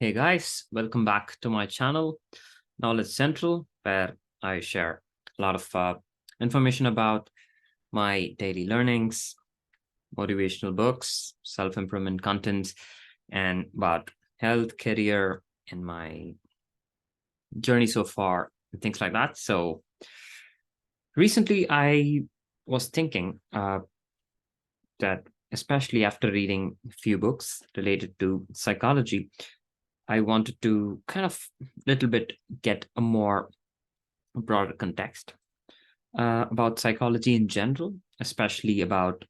Hey guys, welcome back to my channel, Knowledge Central, where I share a lot of information about my daily learnings, motivational books, self-improvement content, and about health, career, and my journey so far, and things like that. So recently I was thinking that especially after reading a few books related to psychology, I wanted to kind of little bit get a more broader context about psychology in general, especially about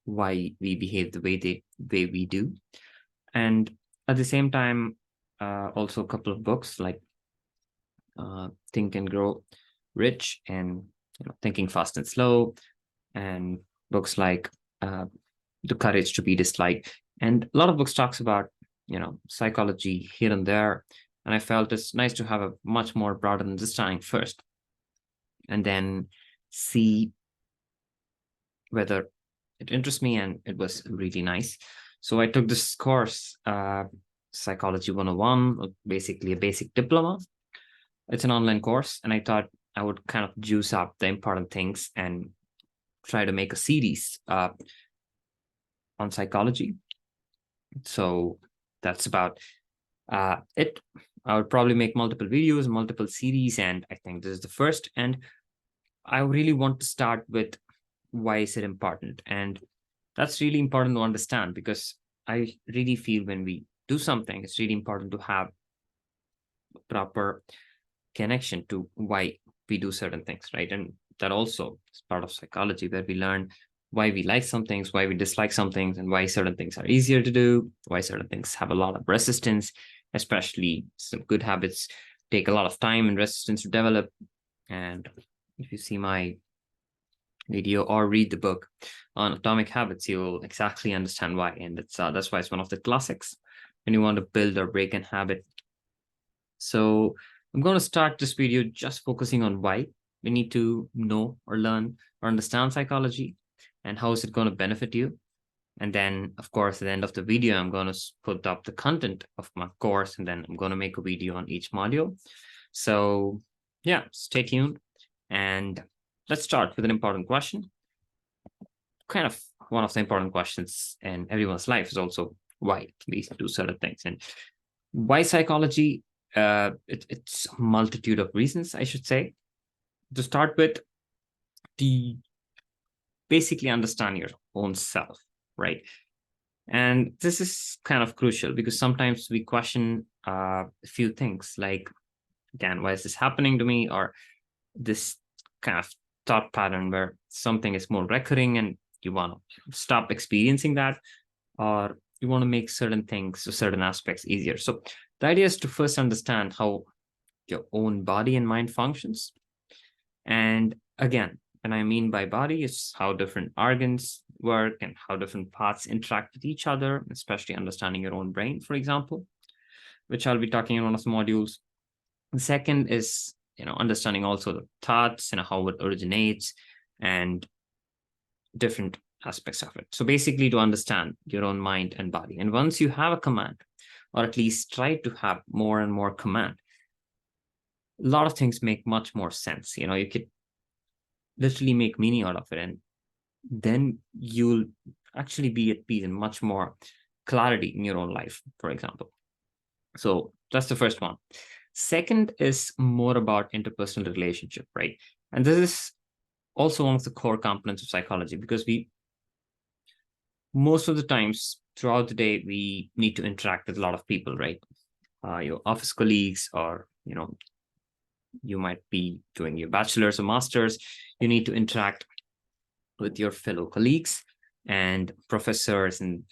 why we behave the way we do, and at the same time, also a couple of books like Think and Grow Rich and Thinking Fast and Slow, and books like The Courage to Be Disliked, and a lot of books talks about psychology here and there, and I felt it's nice to have a much more broader understanding first, and then see whether it interests me, and it was really nice. So I took this course, Psychology 101, basically a basic diploma. It's an online course, and I thought I would kind of juice up the important things and try to make a series on psychology. So that's about it. I would probably make multiple videos, multiple series, and I think this is the first. And I really want to start with why is it important? And that's really important to understand, because I really feel when we do something, it's really important to have proper connection to why we do certain things, right? And that also is part of psychology, where we learn why we like some things, why we dislike some things, and why certain things are easier to do, why certain things have a lot of resistance, especially some good habits take a lot of time and resistance to develop. And if you see my video or read the book on atomic habits, you'll exactly understand why. And that's why it's one of the classics when you want to build or break an habit. So I'm going to start this video just focusing on why we need to know or learn or understand psychology, and how is it going to benefit you. And then, of course, at the end of the video, I'm going to put up the content of my course, and then I'm going to make a video on each module. So yeah, stay tuned. And let's start with an important question. Kind of one of the important questions in everyone's life is also why we do certain things. And why psychology? It's a multitude of reasons, I should say. To start with, the basically understand your own self, right? And this is kind of crucial, because sometimes we question a few things like, again, why is this happening to me? Or this kind of thought pattern where something is more recurring and you want to stop experiencing that, or you want to make certain things or certain aspects easier. So the idea is to first understand how your own body and mind functions. And again, and I mean by body is how different organs work and how different parts interact with each other, especially understanding your own brain, for example, which I'll be talking in one of the modules. The second is, understanding also the thoughts and how it originates and different aspects of it. So basically to understand your own mind and body. And once you have a command, or at least try to have more and more command, a lot of things make much more sense. You could literally make meaning out of it, and then you'll actually be at peace and much more clarity in your own life, for example. So that's the first one. Second is more about interpersonal relationship, right? And this is also one of the core components of psychology, because we most of the times throughout the day we need to interact with a lot of people, right? Your office colleagues, or you might be doing your bachelor's or master's. You need to interact with your fellow colleagues and professors, and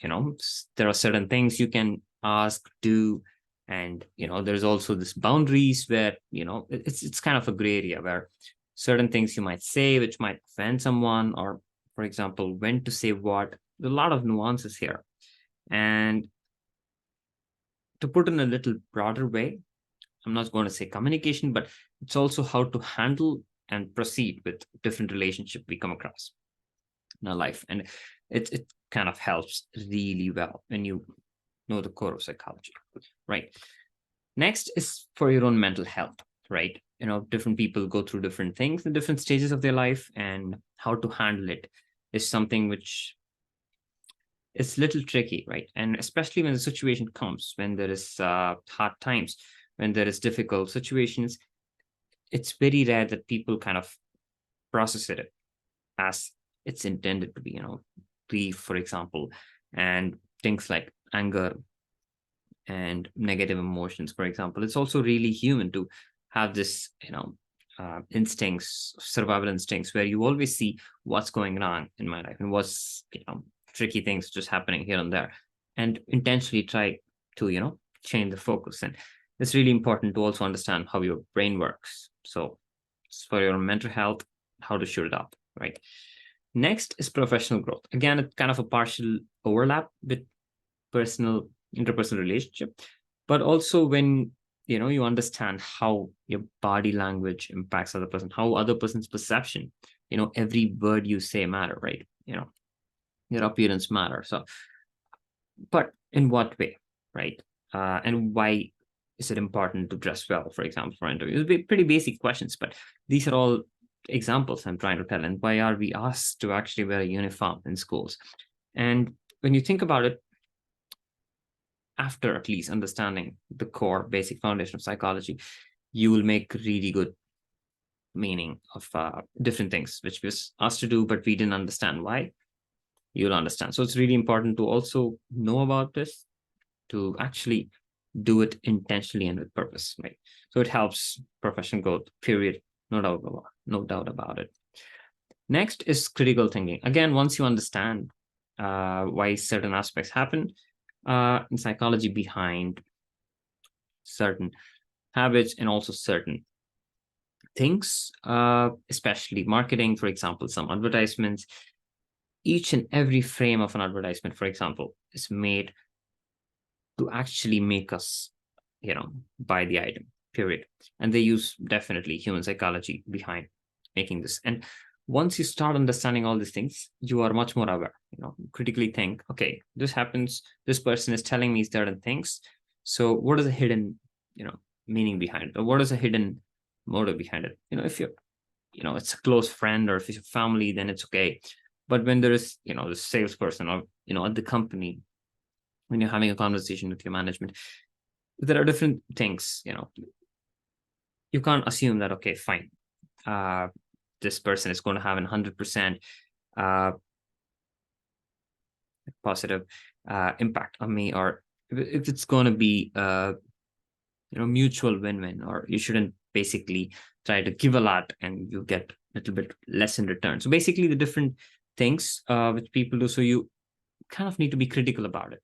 there are certain things you can ask, do, and there's also this boundaries where it's kind of a gray area where certain things you might say which might offend someone, or for example when to say what. There's a lot of nuances here, and to put in a little broader way, I'm not going to say communication, but it's also how to handle and proceed with different relationship we come across in our life. And it kind of helps really well when you know the core of psychology, right? Next is for your own mental health, right? Different people go through different things in different stages of their life, and how to handle it is something which is a little tricky, right? And especially when the situation comes, when there is hard times, when there is difficult situations, it's very rare that people kind of process it as it's intended to be, grief, for example, and things like anger and negative emotions, for example. It's also really human to have this, instincts, survival instincts, where you always see what's going wrong in my life and what's, tricky things just happening here and there, and intentionally try to, change the focus. And it's really important to also understand how your brain works. So it's for your mental health, how to shoot it up, right? Next is professional growth. Again, it's kind of a partial overlap with personal interpersonal relationship, but also when you understand how your body language impacts other person, how other person's perception, every word you say matter, right? Your appearance matter. So, but in what way, right? And why is it important to dress well, for example, for interviews? Pretty basic questions, but these are all examples I'm trying to tell. And why are we asked to actually wear a uniform in schools? And when you think about it, after at least understanding the core basic foundation of psychology, you will make really good meaning of different things which we was asked to do, but we didn't understand why. You'll understand. So it's really important to also know about this, to actually do it intentionally and with purpose, right? So it helps professional growth, period. No doubt about it. Next is critical thinking. Again, once you understand why certain aspects happen in psychology behind certain habits and also certain things, especially marketing, for example, some advertisements, each and every frame of an advertisement, for example, is made to actually make us, buy the item, period. And they use definitely human psychology behind making this. And once you start understanding all these things, you are much more aware, critically think, okay, this happens, this person is telling me certain things. So what is the hidden, meaning behind it? Or what is a hidden motive behind it? If you're, it's a close friend, or if it's a family, then it's okay. But when there is, the salesperson, or, at the company, when you're having a conversation with your management, there are different things, you can't assume that, okay, fine, this person is going to have 100% positive impact on me, or if it's going to be mutual win-win, or you shouldn't basically try to give a lot and you get a little bit less in return. So basically the different things which people do. So you kind of need to be critical about it,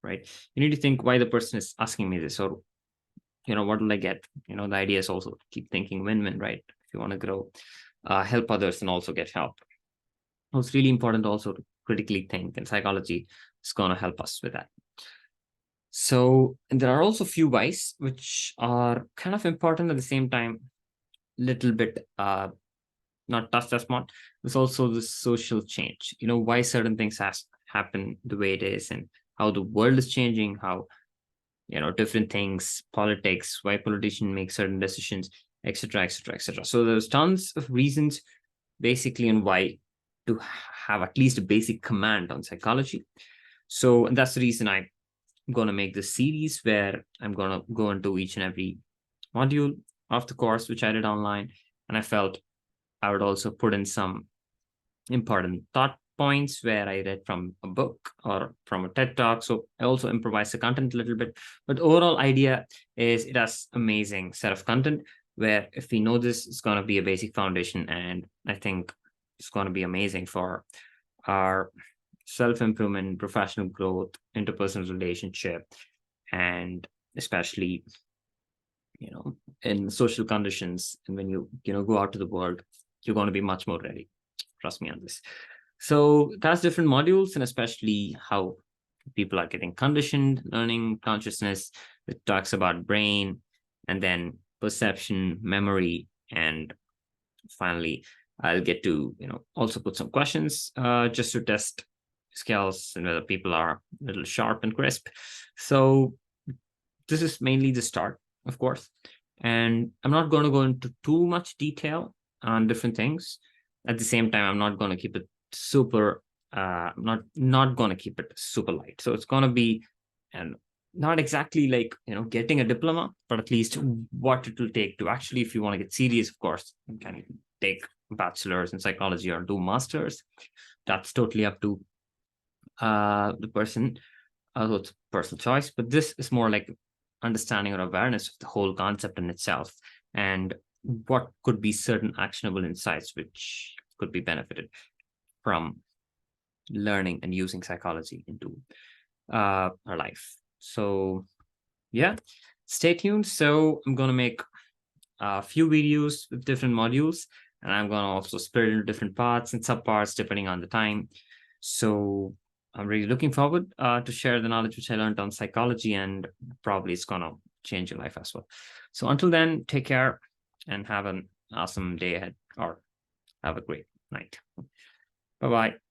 right? You need to think why the person is asking me this, or what will I get? The idea is also keep thinking win-win, right? If you want to grow, help others and also get help. So it's really important also to critically think, and psychology is going to help us with that. So, and there are also few whys which are kind of important at the same time, little bit not touched as much. There's also the social change, why certain things has happen the way it is, and how the world is changing, how different things, politics, why politicians make certain decisions, etc., etc., etc. So there's tons of reasons basically on why to have at least a basic command on psychology. So and that's the reason I'm going to make this series, where I'm going to go into each and every module of the course which I did online. And I felt I would also put in some important thought points where I read from a book or from a TED talk. So I also improvise the content a little bit. But overall idea is it has amazing set of content where if we know this, it's going to be a basic foundation. And I think it's going to be amazing for our self-improvement, professional growth, interpersonal relationship, and especially, in social conditions. And when you go out to the world, you're going to be much more ready. Trust me on this. So that's different modules, and especially how people are getting conditioned, learning consciousness. It talks about brain, and then perception, memory, and finally, I'll get to also put some questions just to test skills and whether people are a little sharp and crisp. So this is mainly the start, of course. And I'm not going to go into too much detail on different things. At the same time, I'm not going to keep it super, not going to keep it super light. So it's going to be, and not exactly like, getting a diploma, but at least what it will take to actually, if you want to get serious, of course, you can take bachelor's in psychology or do masters. That's totally up to the person. So it's personal choice, but this is more like understanding or awareness of the whole concept in itself, and what could be certain actionable insights which could be benefited from learning and using psychology into our life. So yeah, stay tuned. So I'm going to make a few videos with different modules, and I'm going to also split it into different parts and subparts depending on the time. So I'm really looking forward to share the knowledge which I learned on psychology, and probably it's going to change your life as well. So until then, take care and have an awesome day ahead, or have a great night. Bye-bye.